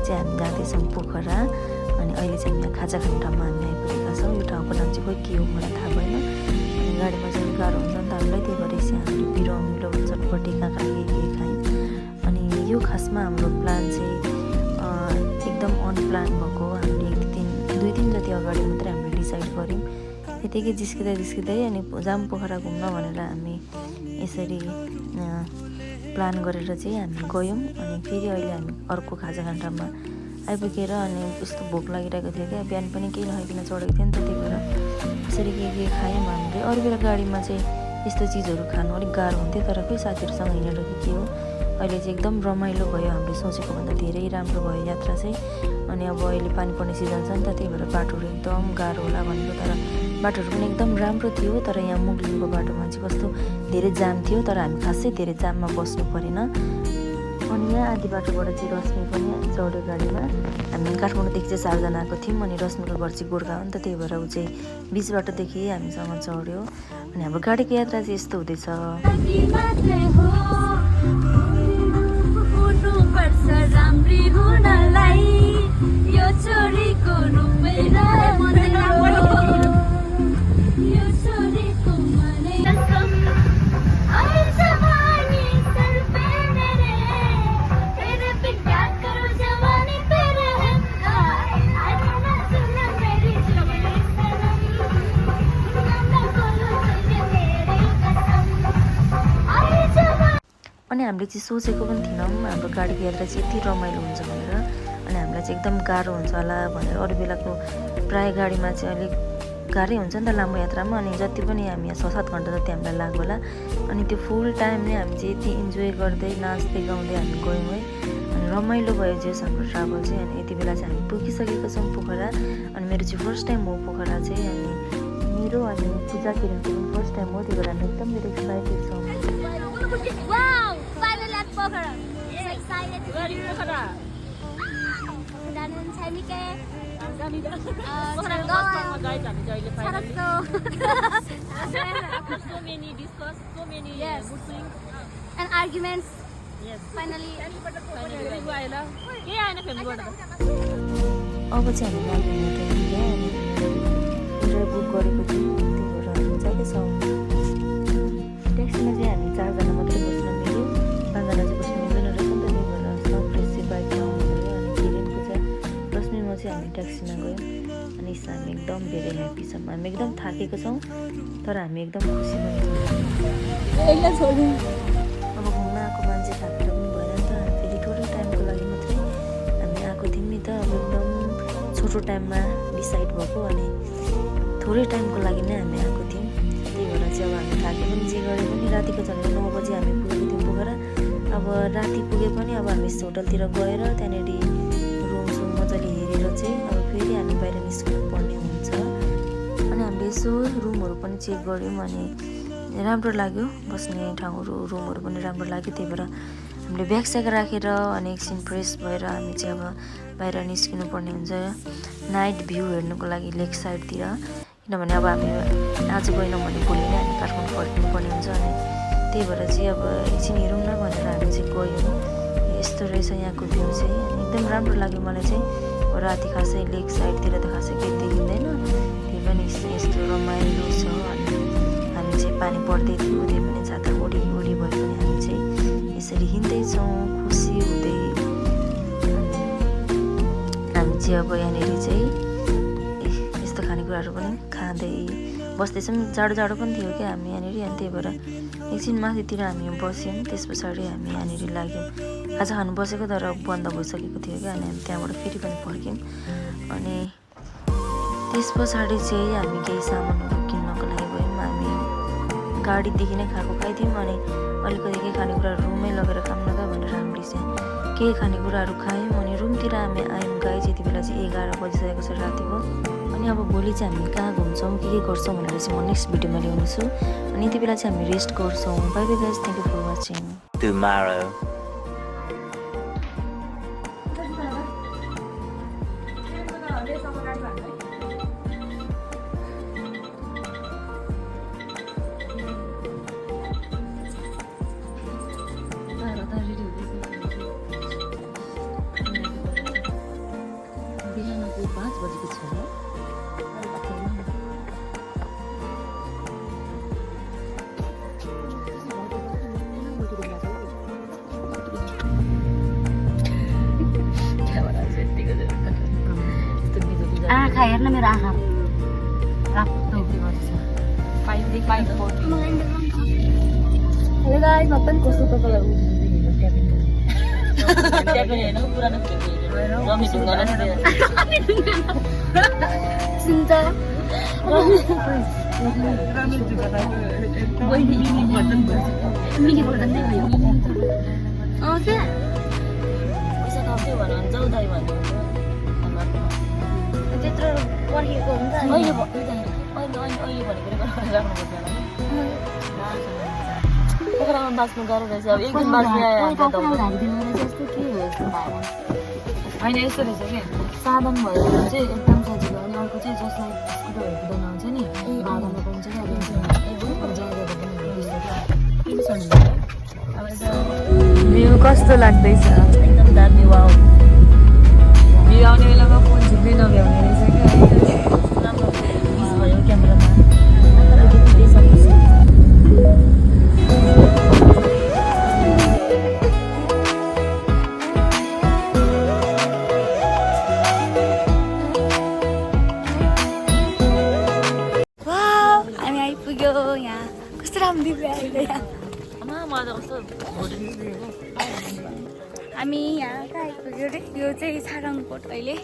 चाहिँ हामी जाँदैछौँ पोखरा। अनि अहिले चाहिँ हामी खाजा खाने ठाउँमा हामी आइपुगेका छौँ। यो ठाउँको नाम चाहिँ खोइ के हो मलाई थाहा भएन। अनि गाडीमा चाहिँ गाह्रो हुन्छ नि त हामीलाई, त्यही भएर चाहिँ हामीले पिरो अमिलो चटपटी कहाँ के खायौँ। अनि यो खासमा हाम्रो प्लान चाहिँ एकदम अनप्लान भएको। हामीले 2 दिन जति अगाडि मात्रै हामीले डिसाइड गऱ्यौँ। यतिकै जिस्किँदै अनि जाम पोखरा घुम्न भनेर हामी यसरी प्लान गरेर चाहिँ हामी गयौँ। अनि फेरि अहिले हामी अर्को खाजा खाने ठाउँमा आइपुगेर अनि यस्तो भोक लागिरहेको थियो क्या। बिहान पनि केही नखाइकन चढेको थियो नि त, त्यही भएर यसरी के खायौँ हामीले। अरू बेला गाडीमा चाहिँ यस्तो चिजहरू खानु अलिक गाह्रो हुन्थ्यो, तर खोइ साथीहरूसँग हिँडेर के हो अहिले चाहिँ एकदम रमाइलो भयो। हामीले सोचेको भन्दा धेरै राम्रो भयो यात्रा चाहिँ। अनि अब अहिले पानी पर्ने सिजन छ नि त, त्यही भएर बाटोहरू एकदम गाह्रो होला भनेको, तर बाटोहरू पनि एकदम राम्रो थियो। तर यहाँ मुगलिनको बाटोमा चाहिँ कस्तो धेरै जाम थियो, तर हामी खासै धेरै जाममा बस्नु परेन। अनि यहाँ आधी बाटोबाट चाहिँ रश्मि पनि चढ्यो गाडीमा। हामी काठमाडौँदेखि चाहिँ 4 जना आएको थियौँ। अनि रश्मिको घर चाहिँ गोर्खा हो नि त, त्यही भएर ऊ चाहिँ बिच बाटोदेखि हामीसँग चढ्यो। अनि हाम्रो गाडीको यात्रा चाहिँ यस्तो हुँदैछ। अनि हामीले चाहिँ सोचेको पनि थिएनौँ हाम्रो गाडीको यात्रा चाहिँ यति रमाइलो हुन्छ भनेर। अनि हामीलाई चाहिँ एकदम गाह्रो हुन्छ होला भनेर। अरू बेलाको प्रायः गाडीमा चाहिँ अलिक गाह्रै हुन्छ नि त लामो यात्रामा। अनि जति पनि हामी यहाँ 6-7 घन्टा जति हामीलाई लाग्यो होला। अनि त्यो फुल टाइम नै हामी चाहिँ यति इन्जोय गर्दै नाच्दै गाउँदै हामी गयौँ है। अनि रमाइलो भयो जस हाम्रो ट्राभल चाहिँ। अनि यति बेला चाहिँ हामी पुगिसकेको छौँ पोखरा। अनि मेरो चाहिँ फर्स्ट टाइम हो पोखरा चाहिँ। अनि मेरो अनि पूजा किरणको पनि फर्स्ट टाइम हो, त्यही भएर हामी एकदम धेरै एक्साइटेड छौँ। Wow! Finally at Pokhara. So excited to be here. Dan Chinike. After so many discuss, so many good things. And arguments. Yes. Finally. अब चाहिँ हामी ट्रेन बुक गरेको थियौँ, त्यही भएर हामी जाँदैछौँ। ट्याक्सीमा चाहिँ हामी 4 जना मात्रै बस्न मिल्यो, 5 जना चाहिँ बस्न मिल्दैन रहेछ नि त, त्यही भएर सबले चाहिँ बाइकमा आउनुभयो। अनि किरणको चाहिँ रश्मिमा चाहिँ हामी ट्याक्सीमा गयौँ। अनि हामी एकदम धेरै ह्याप्पी छौँ। हामी एकदम थाकेको छौँ, तर हामी एकदम खुसी पनि छौँ। अब घुम्न आएको मान्छे थाकेर पनि भएन नि त, फेरि थोरै टाइमको लागि मात्रै हामी आएको थियौँ नि त। अब एकदम छोटो टाइममा डिसाइड भएको अनि थोरै टाइमको लागि नै हामी आएको थियौँ, त्यही भएर चाहिँ अब हामी थाके पनि जे गरे पनि रातिको झन्डै 9 बजी हामी पुगेको थियौँ पोखरा। अब राति पुगे पनि अब हामी होटलतिर गएर त्यहाँनिर रुमसुम मजाले हेरेर चाहिँ अब फेरि हामी बाहिर निस्किनु पर्ने हुन्छ। अनि हामीले यसो रुमहरू पनि चेक गऱ्यौँ। अनि राम्रो लाग्यो, बस्ने ठाउँहरू रुमहरू पनि राम्रो लाग्यो। त्यही भएर हामीले ब्याग स्याग राखेर अनि एकछिन फ्रेस भएर हामी चाहिँ अब बाहिर निस्किनु पर्ने हुन्छ नाइट भ्यू हेर्नुको लागि लेक साइडतिर। किनभने अब हामी आज गएनौँ भने भोलि नै हामी काठमाडौँ फर्किनु पर्ने हुन्छ। अनि त्यही भएर चाहिँ अब एकछिन हेरौँ न भनेर हामी चाहिँ गयौँ। यस्तो रहेछ यहाँको भ्यू चाहिँ, अनि एकदम राम्रो लाग्यो मलाई चाहिँ। राति खासै लेक साइडतिर त खासै केही देखिँदैन, त्यही पनि यस्तो रमाइलो छ। अनि हामी चाहिँ पानी पर्दै थियो, त्यही पनि छाता ओढी भए पनि हामी चाहिँ यसरी हिँड्दैछौँ खुसी हुँदै। हामी चाहिँ अब यहाँनिर चाहिँ यस्तो खानेकुराहरू पनि खाँदै बस्दैछौँ। जाडो पनि थियो क्या हामी यहाँनिर। अनि त्यही भएर एकछिन माथितिर हामी बस्यौँ, त्यस पछाडि हामी यहाँनिर लाग्यौँ। खाजा खानु बसेको तर बन्द भइसकेको थियो क्या। अनि हामी त्यहाँबाट फेरि पनि फर्क्यौँ। अनि त्यस पछाडि चाहिँ हामी केही सामानहरू किन्नको लागि गयौँ। हामी गाडीदेखि नै खाएको खाइदियौँ। अनि अलिकति केही खानेकुराहरू रुममै लगेर खाऊँ न त भनेर हामीले चाहिँ केही खानेकुराहरू खायौँ। अनि रुमतिर हामी आयौँ गाइस, यति बेला चाहिँ 11 बजिसकेको छ रातिको। अनि अब भोलि चाहिँ हामी कहाँ घुम्छौँ के गर्छौँ भनेर चाहिँ म नेक्स्ट भिडियोमा ल्याउनेछु। अनि यति बेला चाहिँ हामी रेस्ट गर्छौँ। Bye bye guys, thank you for watching. Tomorrow. आँखा हेर्न मेरो आँखा रातो 540 हेलो गाइस म पनि कस्तो तपाईँलाई चिन्ता मिनी भर्जन नै भयो क्या पैसा थप्थ्यो भने जाउँ दाइ भन्नु त्यत्रो पर्खिएको हुन्छ अहिले भनेको राख्नुपर्छ पोखरामा बाँच्नु गाह्रो रहेछ अब एक दिन बाँच्ने आयो जस्तो के हो यस्तो भएर होइन यस्तो रहेछ कि साधन भयो भने चाहिँ एकदम सजिलो अनि अर्को चाहिँ जसलाई स्कुटरहरू कुदाउन आउँछ नि भाडामा पाउँछ कि भ्यू कस्तो लाग्दैछ एकदम दामी वाउ भ्यू आउने बेलामा फोन झिक्दै नभ्याउने रहेछ क्या है राम्रो पिस भयो क्यामेरामा हामी आइपुग्यो यहाँ कस्तो राम्रो आइपुग्यो यहाँ मलाई त कस्तो हामी यहाँ कहाँ आइपुग्यो रे यो चाहिँ सारङकोट अहिले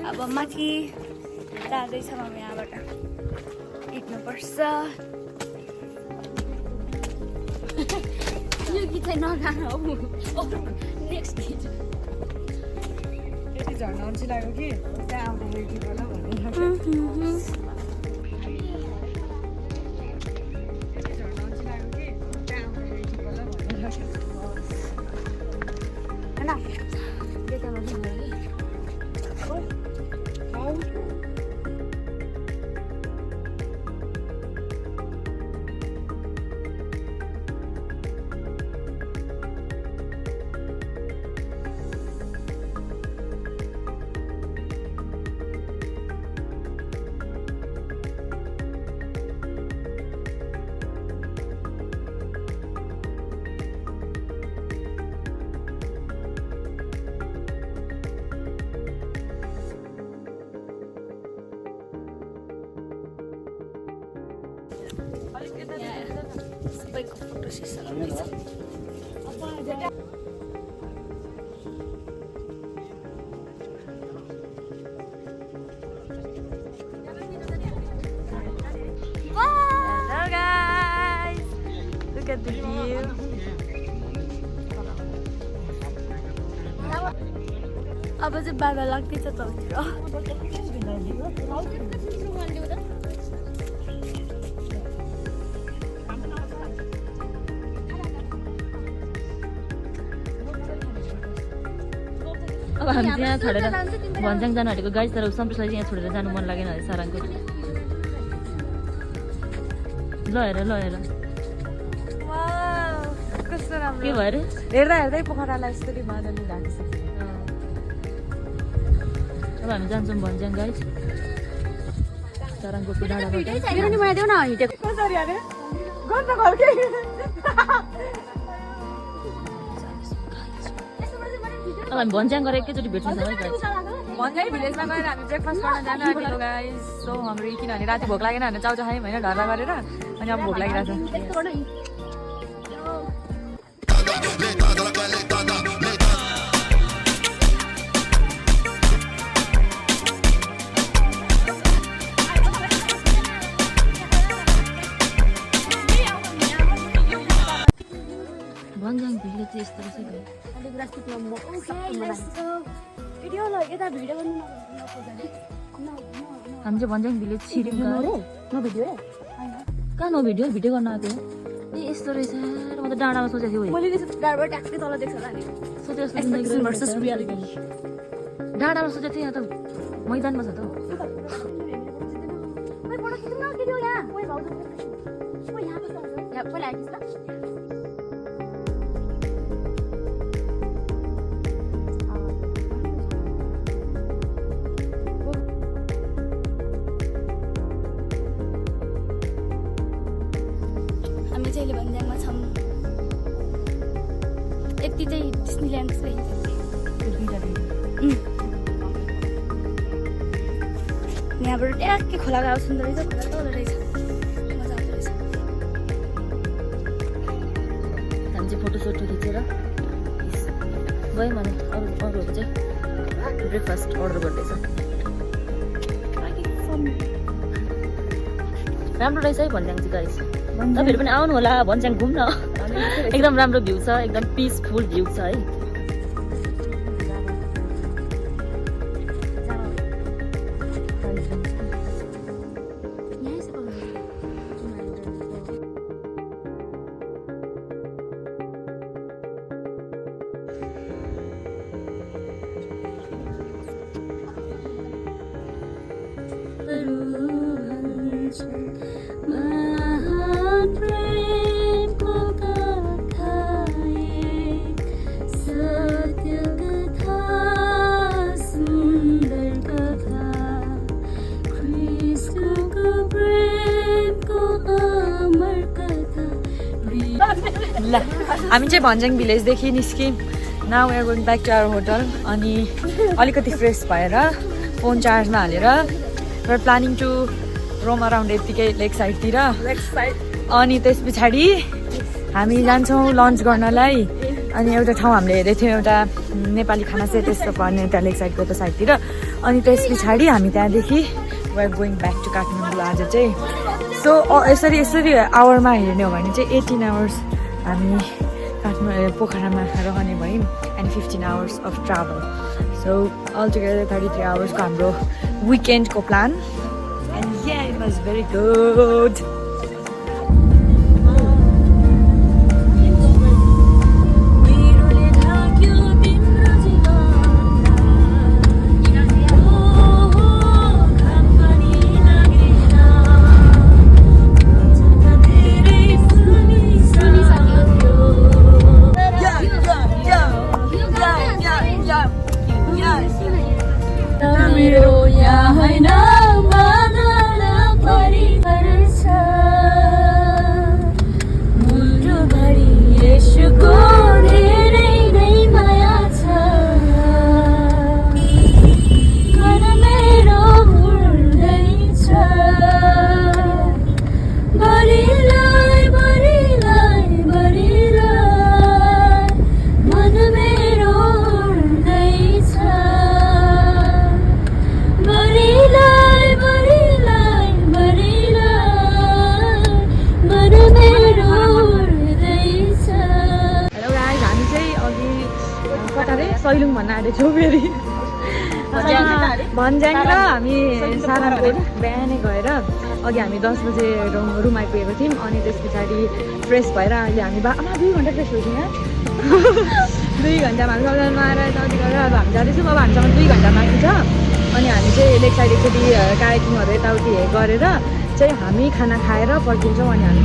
अब माथि जाँदैछौँ हामी यहाँबाट हिँड्नुपर्छ यो गीत चाहिँ नगानु हो नेक्स्ट गीत त्यति झर्न अल्छी लाग्यो कि त्यहाँ आउँदाखेरि गीत होला भन्ने सबैको फोटो सेसन हुँदैछ Hello guys! Look at the view. अब चाहिँ बाबा लाग्दैछ तलतिर अब हामी चाहिँ यहाँ छोडेर भन्ज्याङ जानु आँटेको गाइस तर सम्प्रेसलाई चाहिँ यहाँ छोडेर जानु मन लागेन अरे सारङको ल हेर कस्तो राम्रो के भयो अरे हेर्दा हेर्दै पोखरालाई यस्तरी मजाले लागिसक्यो अब हामी जान्छौँ भन्ज्याङ गाइस सारङको डाँडाबाट मेरो नि बनाइदेऊ न हिँडेको कसरी अरे गर्नु घरकै अब हामी भन्ज्याङ गएर एकैचोटि भेट्छौँ है गाइस भन्ज्याङ भिलेजमा गएर हामी ब्रेकफास्ट गर्न जानु आँटेको गाइस सो हाम्रो किनभने राति भोक लागेन भने चाउचाउ खायौँ होइन ढर्रा गरेर अनि अब भोक लागिरहेछ भन्ज्याङ भिलेज चाहिँ यस्तो रहेछ गाइस हामी चाहिँ भन्ज्याङ भिलेज छिर्यौँ कहाँ नो भिडियो गर्न आएको ए यस्तो रहेछ र म त डाँडामा सोचेको थिएँ मैले डाँडाबाट ट्याक्कै तल देख्छ होला नि डाँडामा सोचेको थिएँ यहाँ त मैदानमा छ त हामी चाहिँ अहिले भन्ज्याङमा छौँ यति चाहिँ डिस्नील्यान्ड यहाँबाट ट्याक्कै खोला गएको सुन्दर रहेछ खोला तल रहेछ मजा आउँदो रहेछ हामी चाहिँ फोटोसोटो खिचेर गयौँ अनि अरूहरू चाहिँ ब्रेकफास्ट अर्डर गर्दैछ राम्रो रहेछ है भन्ज्याङ चाहिँ गाइस तपाईँहरू पनि आउनु होला भन्ज्याङ घुम्न एकदम राम्रो भ्यू छ एकदम पिसफुल भ्यू छ है ल हामी चाहिँ भन्ज्याङ भिलेजदेखि निस्क्यौँ now we are going back to our hotel अनि अलिकति फ्रेस भएर फोन चार्जमा हालेर we are planning to roam around यत्तिकै लेक साइडतिर अनि त्यस पछाडि हामी जान्छौँ लन्च गर्नलाई अनि एउटा ठाउँ हामीले हेरेको थियौँ एउटा नेपाली खाना चाहिँ त्यस्तो पर्ने त्यहाँ लेक साइडको त्यो साइडतिर अनि त्यस पछाडि हामी त्यहाँदेखि we are going back to Kathmandu आज चाहिँ सो यसरी आवरमा हेर्ने हो भने चाहिँ 18 आवर्स हामी काठमाडौँ पोखरामा रहने भयौँ and 15 hours of travel so all together 33 आवर्सको हाम्रो विकेन्डको plan and yeah it was very good Sailung भन्न आँटेको छौँ फेरि भन्ज्याङ र हामी साराकोट बिहानै गएर अघि हामी 10 बजे रुम आइपुगेको थियौँ अनि त्यस पछाडि फ्रेस भएर अहिले हामी 2 घन्टा फ्रेस भइसक्यौँ यहाँ 2 घन्टामा हामी सबैजना आएर यताउति गरेर अब हामी जाँदैछौँ अब हामीसँग 2 घन्टा बाँकी छ अनि हामी चाहिँ लेक साइड एकचोटि कायाकिङहरू यताउति गरेर चाहिँ हामी खाना खाएर फर्किन्छौँ अनि हामी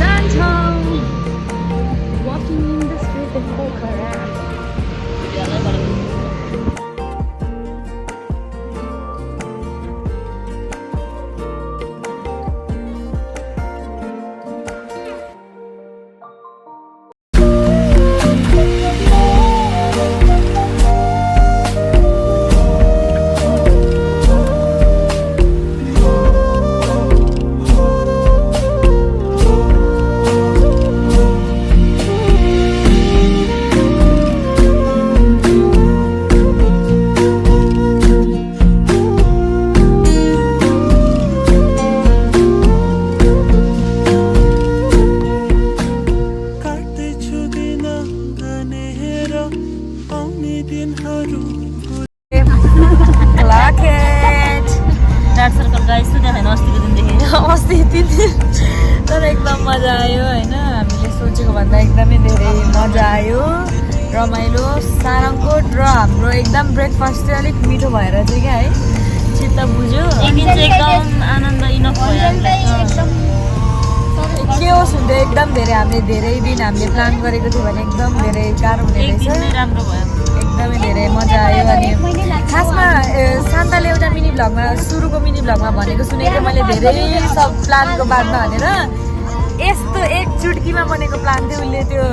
जान्छौँ walking in the street of Pokhara तर एकदम मजा आयो होइन हामीले सोचेको भन्दा एकदमै धेरै मजा आयो रमाइलो सारङकोट र हाम्रो एकदम ब्रेकफास्ट चाहिँ अलिक मिठो भएर चाहिँ क्या है चित्त बुझ्यो एकदम आनन्द इनफ भयो के होस् हुन्थ्यो एकदम धेरै हामीले धेरै दिन हामीले प्लान गरेको थियो भने एकदम धेरै गाह्रो हुने रहेछ राम्रो भयो एकदमै धेरै मजा आयो अनि खासमा शान्ताले एउटा मिनी भ्लगमा सुरुको मिनी भ्लगमा भनेको सुनेको मैले धेरै सब प्लानको बादमा भनेर यस्तो एक चुटकीमा बनेको प्लान थियो उसले त्यो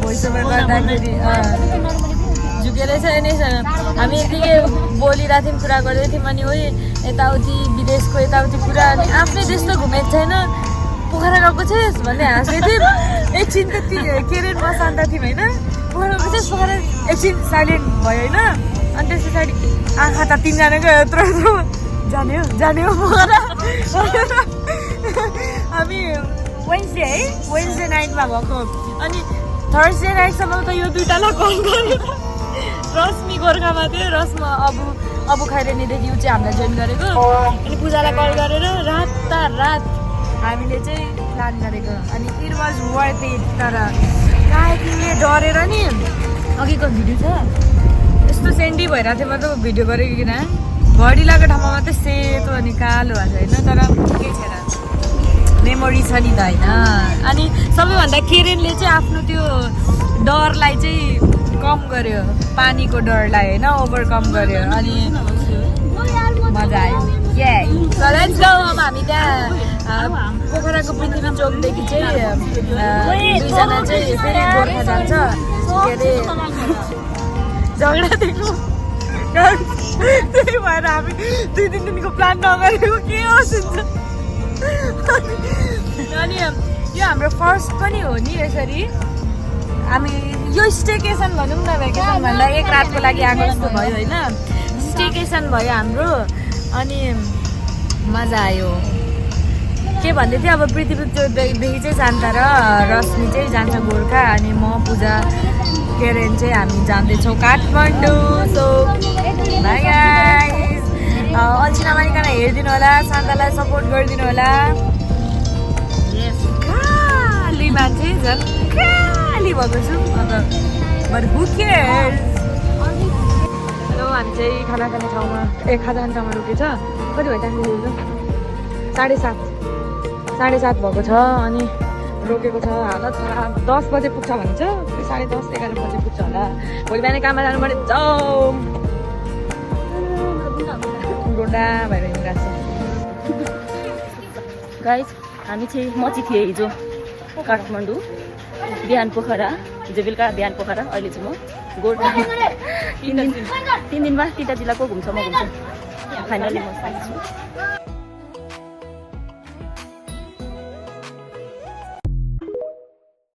भोइस ओभर गर्दाखेरि झुकेर चाहिँ नि हामी यतिकै बोलिरहेको थियौँ कुरा गर्दै थियौँ अनि उही यताउति विदेशको यताउति कुरा अनि आफ्नै देश त घुमेको छैन पोखरा गएको थिएस् भन्दै हाँस्दै थियौँ एकछिन त के अरे म शान्त थियौँ होइन पोखरा गएको थिएस् पोखरा एकछिन साइलेन्ट भयो होइन अनि त्यस पछाडि आँखा त तिनजनाको यत्रो जाने हो पोखरा हामी वेन्सडे नाइटमा भएको अनि थर्सडे नाइटसम्म त यो दुइटालाई कल गरेर रश्मि गोर्खामा थियो रसमा अबु खैरेनीदेखि ऊ चाहिँ हामीलाई जोइन गरेको अनि पूजालाई कल गरेर रात हामीले चाहिँ प्लान गरेको अनि इट वाज वर्थ इट तर काहीँले डरेर नि अघिको भिडियो छ यस्तो सेन्डी भइरहेको थियो मतलब भिडियो गरेको किन घडी लगाएको ठाउँमा मात्रै सेतो अनि कालो भएको छ होइन तर केही छैन मेमोरी छ नि त होइन अनि सबैभन्दा केरेनले चाहिँ आफ्नो त्यो डरलाई चाहिँ कम गर्यो पानीको डरलाई होइन ओभरकम गर्यो अनि मजा आयो अब हामी त्यहाँ पोखराको पृथ्वी चोकदेखि चाहिँ दुईजना चाहिँ फेरि गोर्खा जान्छ के अरे झगडा दिएको त्यही भएर हामी 2-3 दिनको प्लान नगरेको के होस् हुन्छ अनि यो हाम्रो फर्स्ट पनि हो नि यसरी हामी यो स्टेकेसन भनौँ न भेकेसन भन्दा एक रातको लागि आएको जस्तो भयो होइन स्टेकेसन भयो हाम्रो अनि मजा आयो के भन्दै थियो अब पृथ्वी चोकदेखि चाहिँ जान्छ र रश्मि चाहिँ जान्छ गोर्खा अनि म पूजा केरेन चाहिँ हामी जाँदैछौँ काठमाडौँ सो बाइ गाइस अल्छी नमानिकन हेरिदिनु होला शान्तालाई सपोर्ट गरिदिनु होला खाली मान्छे झन् खाली भएको छु अन्त बट हु केयर्स हेलो हामी चाहिँ खाना खाने ठाउँमा खाजा खाने ठाउँमा रोकेछ कति भयो टाइम 7:30 भएको छ अनि रोकेको छ हालत खराब 10 बजे पुग्छ भन्छ 10:30-11 बजे पुग्छ होला भोलि बिहानै काममा जानु पर्यो जाऊ गोडा भएर हिँडिरहेको छ गाइस हामी चाहिँ म चाहिँ थिएँ हिजो काठमाडौँ बिहान पोखरा हिजो बेलुका बिहान पोखरा अहिले चाहिँ म गोर्खा 3 दिनमा 3 जिल्लाको घुम्छ म घुम्छु फाइनली म साइज छु